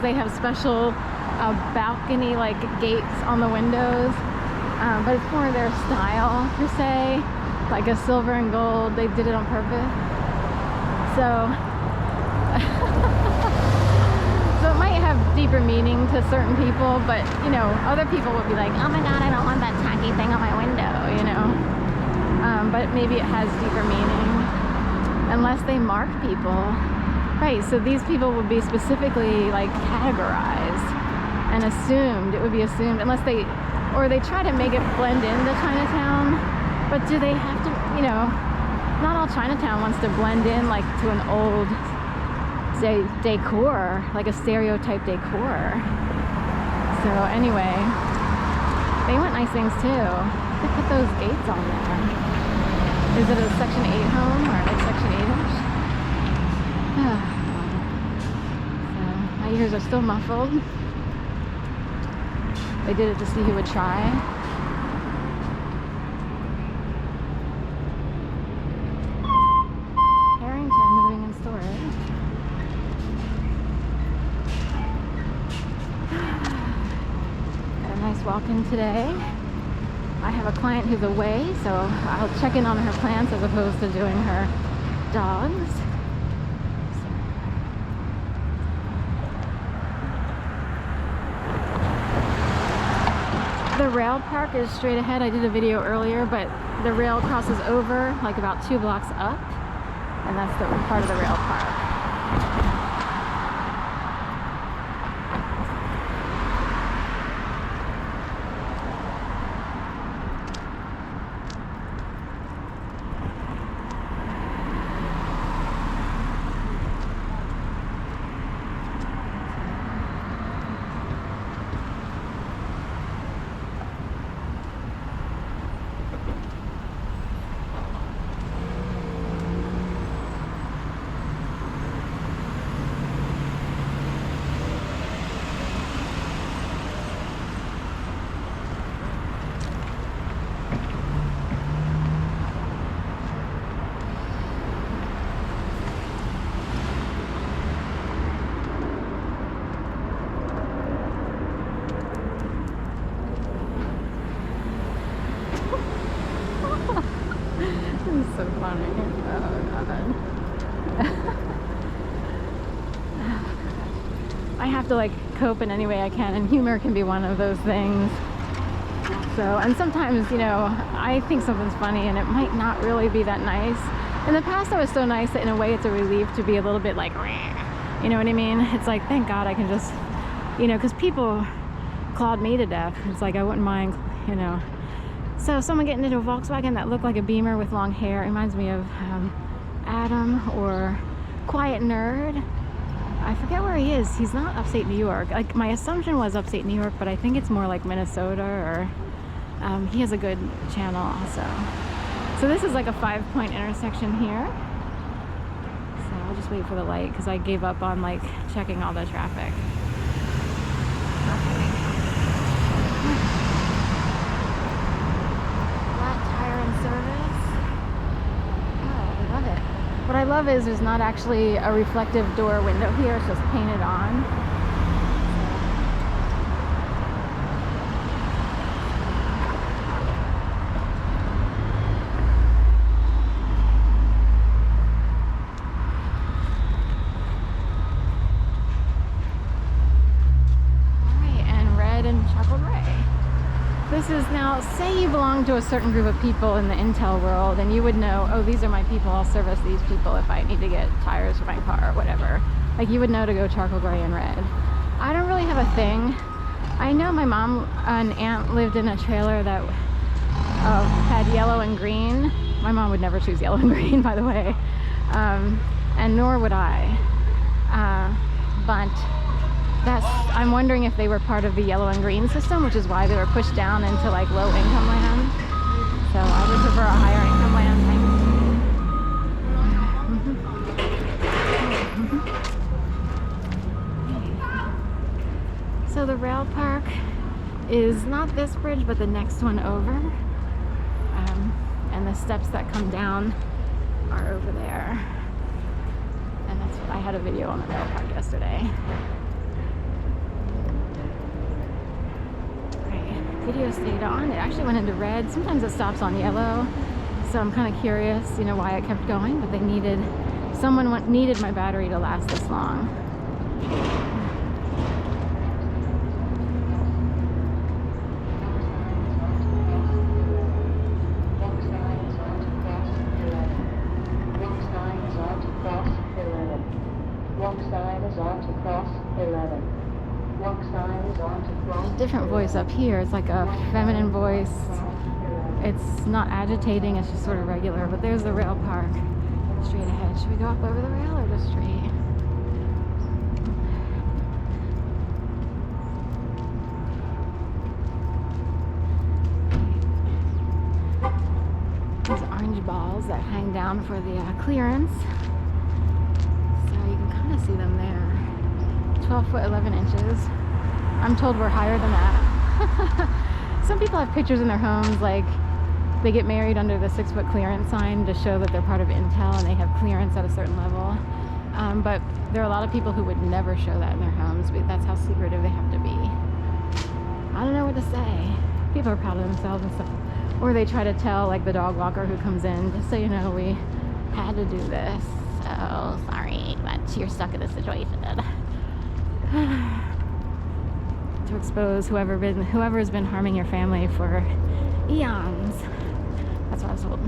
They have special balcony like gates on the windows, but it's more their style per se, like a silver and gold. They did it on purpose. So so it might have deeper meaning to certain people, but you know, other people would be like, oh my god, I don't want that tacky thing on my window, you know. But maybe it has deeper meaning unless they mark people. Right, so these people would be specifically like categorized and assumed. It would be assumed unless they, or they try to make it blend into Chinatown. But do they have to, you know, not all Chinatown wants to blend in like to an old, say, decor, like a stereotype decor. So anyway, they want nice things too. They put those gates on there. Is it a Section 8 home or like Section 8-ish? So my ears are still muffled. They did it to see who would try. Harrington moving in storage. Got a nice walk-in today. I have a client who's away, so I'll check in on her plants as opposed to doing her dogs. The rail park is straight ahead. I did a video earlier, but the rail crosses over like about 2 blocks up, and that's the part of the rail park. So funny. Oh god. I have to like cope in any way I can, and humor can be one of those things. So, and sometimes, you know, I think something's funny and it might not really be that nice. In the past I was so nice that in a way it's a relief to be a little bit like, you know what I mean? It's like, thank God I can just, you know, because people clawed me to death. It's like I wouldn't mind, you know. So someone getting into a Volkswagen that looked like a Beamer with long hair reminds me of Adam or Quiet Nerd. I forget where he is. He's not upstate New York. Like my assumption was upstate New York, but I think it's more like Minnesota, or he has a good channel also. So this is like a 5-point intersection here. So I'll just wait for the light because I gave up on like checking all the traffic. What I love is there's not actually a reflective door window here, it's just painted on. Alright, and red and chocolate gray. This is now, say you belong to a certain group of people in the Intel world and you would know, oh, these are my people, I'll service these people if I need to get tires for my car or whatever. Like you would know to go charcoal gray and red. I don't really have a thing. I know my mom and aunt lived in a trailer that had yellow and green. My mom would never choose yellow and green, by the way. And nor would I. But I'm wondering if they were part of the yellow and green system, which is why they were pushed down into like low income land. So I would prefer a higher income land. So the rail park is not this bridge, but the next one over. And the steps that come down are over there. And that's what I had a video on the rail park yesterday. video stayed on. It actually went into red. Sometimes it stops on yellow. So I'm kind of curious, you know, why it kept going, but someone needed my battery to last this long. There's a different voice up here. It's like a feminine voice. It's not agitating, it's just sort of regular. But there's the rail park straight ahead. Should we go up over the rail or just straight? These orange balls that hang down for the clearance. So you can kind of see them there. 12 foot 11 inches. I'm told we're higher than that. Some people have pictures in their homes, like they get married under the 6 foot clearance sign to show that they're part of Intel and they have clearance at a certain level. But there are a lot of people who would never show that in their homes, but that's how secretive they have to be. I don't know what to say. People are proud of themselves and stuff. Or they try to tell, like, the dog walker who comes in, just so you know, we had to do this. So sorry, but you're stuck in this situation. To expose whoever's been harming your family for eons. That's what I was told.